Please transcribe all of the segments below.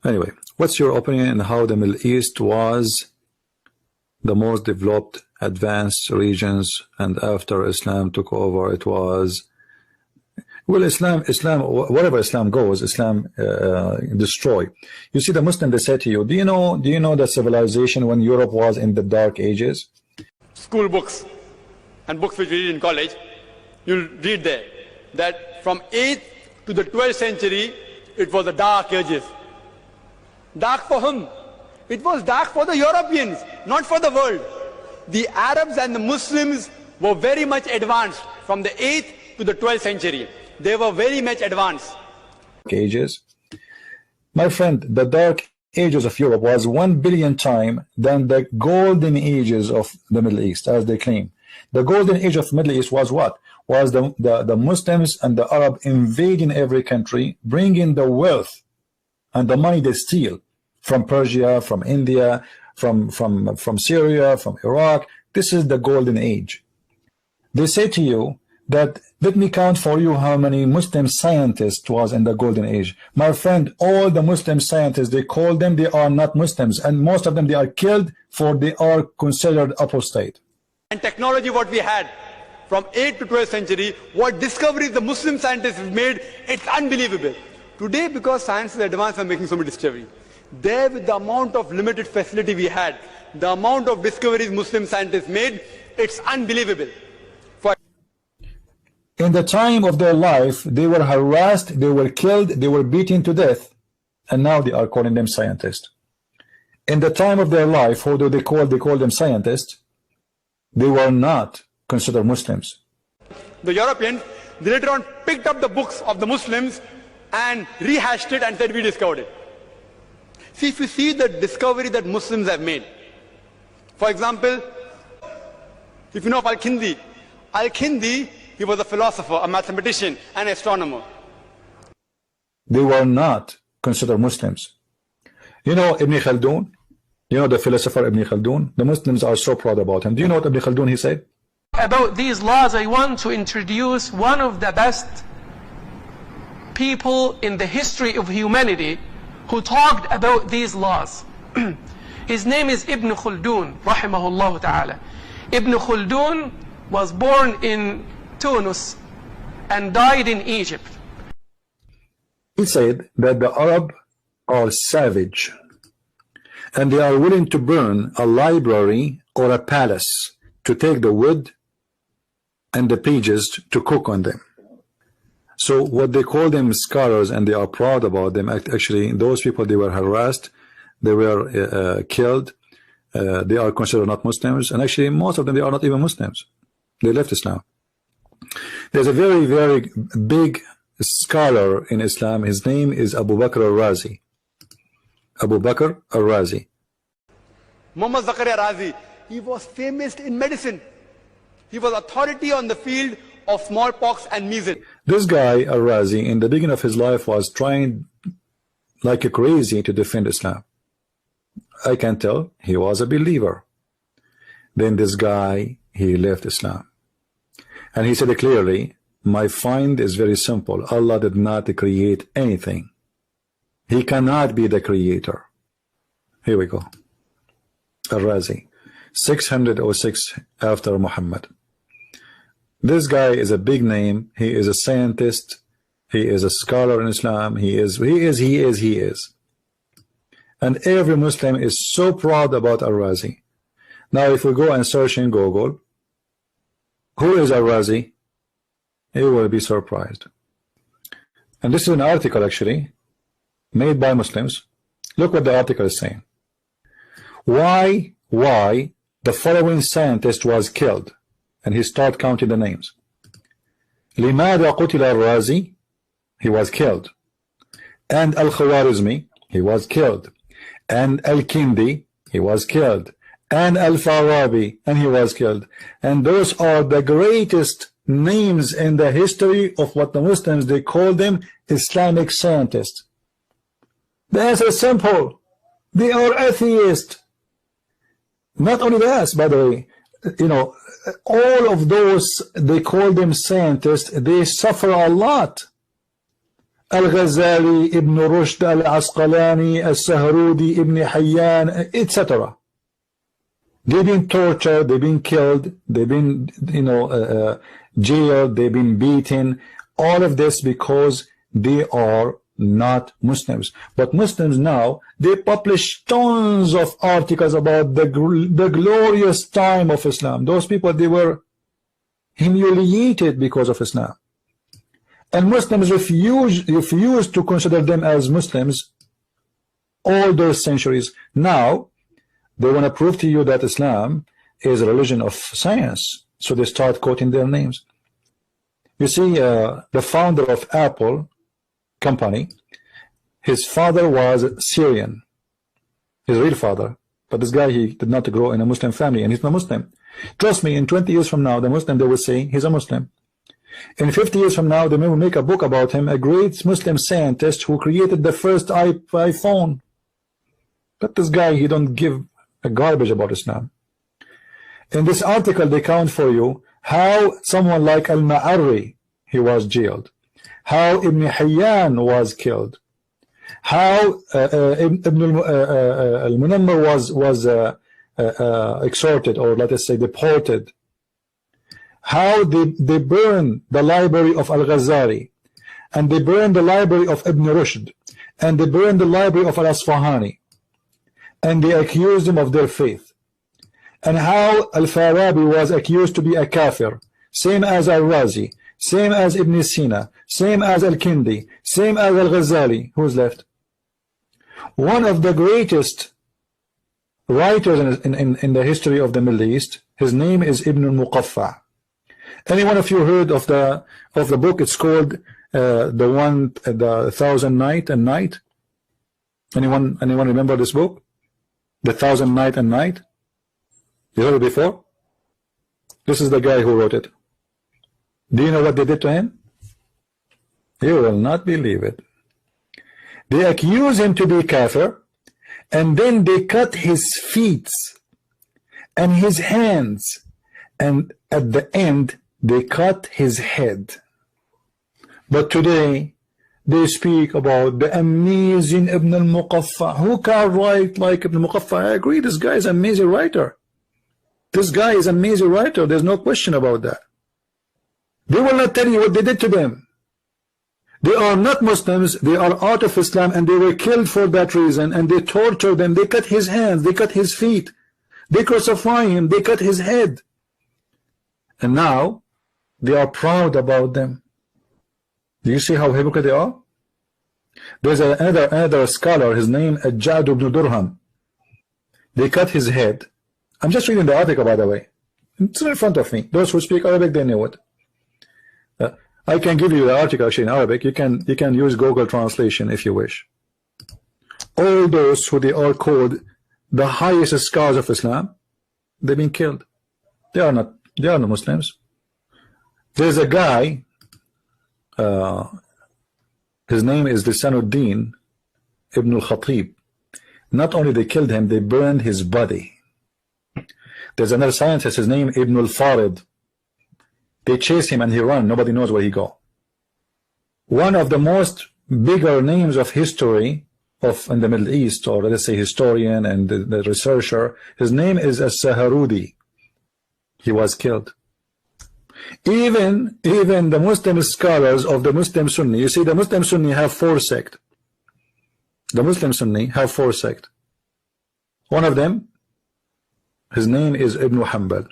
Anyway, what's your opinion on how the Middle East was the most developed, advanced regions, and after Islam took over, it was, well, Islam, wherever Islam goes, Islam destroy. You see, the Muslim, they say to you, do you know the civilization when Europe was in the Dark Ages? School books and books which we read in college, you'll read there that from 8th to the 12th century, it was the Dark Ages. Dark for whom? It was dark for the Europeans, not for the world. The Arabs and the Muslims were very much advanced from the 8th to the 12th century. They were very much advanced. Ages. My friend, the Dark Ages of Europe was 1 billion times than the golden ages of the Middle East, as they claim. The golden age of Middle East was what? Was the Muslims and the Arab invading every country, bringing the wealth and the money they steal from Persia, from India, from Syria, from Iraq. This is the golden age. They say to you that, let me count for you how many Muslim scientists was in the golden age. My friend, all the Muslim scientists, they call them, they are not Muslims, and most of them, they are killed for they are considered apostate. And technology what we had from 8th to 12th century, what discoveries the Muslim scientists have made, it's unbelievable. Today, because science is advanced and making so many discoveries, there with the amount of limited facility we had, the amount of discoveries Muslim scientists made, it's unbelievable. In the time of their life, they were harassed, they were killed, they were beaten to death, and now they are calling them scientists. In the time of their life, who do they call? They call them scientists. They were not considered Muslims. The Europeans, they later on picked up the books of the Muslims and rehashed it and said, we discovered it. See, if you see the discovery that Muslims have made, for example, if you know of Al-Kindi, Al-Kindi, he was a philosopher, a mathematician, an astronomer. They were not considered Muslims. You know Ibn Khaldun? You know the philosopher Ibn Khaldun? The Muslims are so proud about him. Do you know what Ibn Khaldun he said? About these laws, I want to introduce one of the best people in the history of humanity who talked about these laws. His name is Ibn Khaldun, rahimahullah ta'ala. Ibn Khaldun was born in Tunis and died in Egypt. He said that the Arab are savage and they are willing to burn a library or a palace to take the wood and the pages to cook on them. So what they call them scholars, and they are proud about them, actually those people, they were harassed, they were killed, they are considered not Muslims, and actually most of them, they are not even Muslims. They left Islam. There's a very, very big scholar in Islam. His name is Abu Bakr al-Razi. Abu Bakr al-Razi. Muhammad Zakaria Razi, he was famous in medicine. He was authority on the field of smallpox and measles. This guy, al-Razi, in the beginning of his life was trying like a crazy to defend Islam. I can tell he was a believer. Then this guy, he left Islam. And he said clearly, my find is very simple. Allah did not create anything. He cannot be the creator. Here we go. Al-Razi, 606 after Muhammad. This guy is a big name. He is a scientist. He is a scholar in Islam. He is. And every Muslim is so proud about Al-Razi. Now, if we go and search in Google, who is Al-Razi? You will be surprised. And this is an article actually made by Muslims. Look what the article is saying. Why the following scientist was killed? And he start counting the names. لماذا قتل الرازي? He was killed. And Al-Khwarizmi, he was killed. And Al-Kindi, he was killed. And Al-Farabi, and he was killed. And those are the greatest names in the history of what the Muslims, they call them Islamic scientists. The answer is simple. They are atheists. Not only that, by the way, you know, all of those, they call them scientists, they suffer a lot. Al-Ghazali, Ibn Rushd, Al-Asqalani, Al-Sahrudi, Ibn Hayyan, etc. They've been tortured, they've been killed, they've been, jailed, they've been beaten. All of this because they are not Muslims. But Muslims now, they publish tons of articles about the glorious time of Islam. Those people, they were humiliated because of Islam. And Muslims refuse to consider them as Muslims all those centuries. Now, they want to prove to you that Islam is a religion of science. So they start quoting their names. You see, the founder of Apple company, his father was Syrian, his real father. But this guy, he did not grow in a Muslim family, and he's not Muslim. Trust me, in 20 years from now, the Muslim, they will say he's a Muslim. In 50 years from now, they may make a book about him, a great Muslim scientist who created the first iPhone. But this guy, he don't give a garbage about Islam. In this article, they count for you how someone like Al-Ma'arri, he was jailed, how Ibn Hayyan was killed, how Ibn al-Munammar was exhorted, or let us say deported, how they burned the library of Al-Ghazali, and they burned the library of Ibn Rushd, and they burned the library of Al-Asfahani, and they accused him of their faith. And how Al-Farabi was accused to be a kafir, same as Al-Razi, same as Ibn Sina, same as Al-Kindi, same as Al-Ghazali. Who's left? One of the greatest writers in the history of the Middle East, his name is Ibn al-Muqaffa. Any one of you heard of the book? It's called the Thousand Night and Night. Anyone remember this book? The Thousand Night and Night? You heard it before? This is the guy who wrote it. Do you know what they did to him? You will not believe it. They accuse him to be kafir, and then they cut his feet and his hands, and at the end they cut his head. But today they speak about the amazing Ibn al-Muqaffa. Who can write like Ibn al-Muqaffa? I agree, this guy is an amazing writer. This guy is an amazing writer. There's no question about that. They will not tell you what they did to them. They are not Muslims, they are out of Islam, and they were killed for that reason, and they tortured them. They cut his hands, they cut his feet, they crucify him, they cut his head. And now they are proud about them. Do you see how hypocrite they are? There's another scholar, his name is Ja'd ibn Durham. They cut his head. I'm just reading the article, by the way. It's in front of me. Those who speak Arabic, they know it. I can give you the article actually in Arabic. You can use Google translation if you wish. All those who they are called the highest scholars of Islam, they've been killed. They are not Muslims. There's a guy, his name is Lisanuddin Ibn al-Khatib. Not only they killed him, they burned his body. There's another scientist, his name Ibn al-Farid. They chase him and he run. Nobody knows where he go. One of the most bigger names of history in the Middle East, or let's say historian and the researcher, his name is As-Sahrudi. He was killed. Even the Muslim scholars of the Muslim Sunni, you see, the Muslim Sunni have four sects. The Muslim Sunni have four sects. One of them, his name is Ibn Hanbal.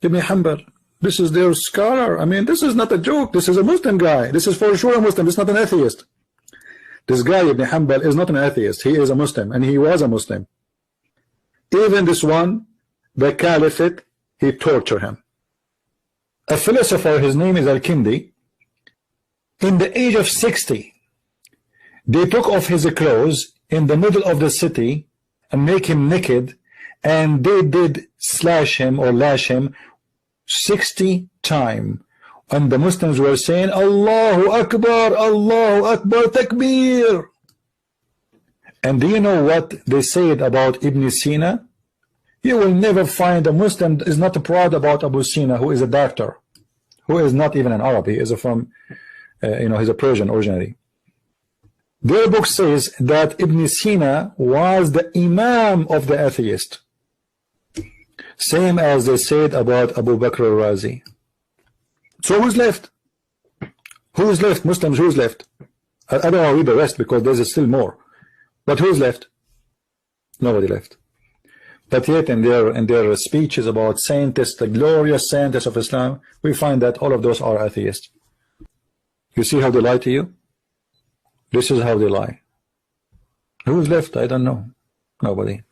Ibn Hanbal, this is their scholar. I mean, this is not a joke. This is a Muslim guy. This is for sure a Muslim. This is not an atheist. This guy, Ibn Hanbal, is not an atheist. He is a Muslim, and he was a Muslim. Even this one, the Caliphate, he tortured him. A philosopher, his name is Al-Kindi, in the age of 60, they took off his clothes in the middle of the city and make him naked, and they did slash him or lash him 60 times. And the Muslims were saying, Allahu Akbar, Takbir. And do you know what they said about Ibn Sina? You will never find a Muslim is not proud about Abu Sina, who is a doctor, who is not even an Arab. He is from he's a Persian originally. Their book says that Ibn Sina was the Imam of the atheist, same as they said about Abu Bakr al-Razi. So who's left? Who's left? Muslims, who's left? I don't want to read the rest because there's still more. But who's left? Nobody left. But yet in their speeches about scientists, the glorious scientists of Islam, we find that all of those are atheists. You see how they lie to you? This is how they lie. Who's left? I don't know. Nobody.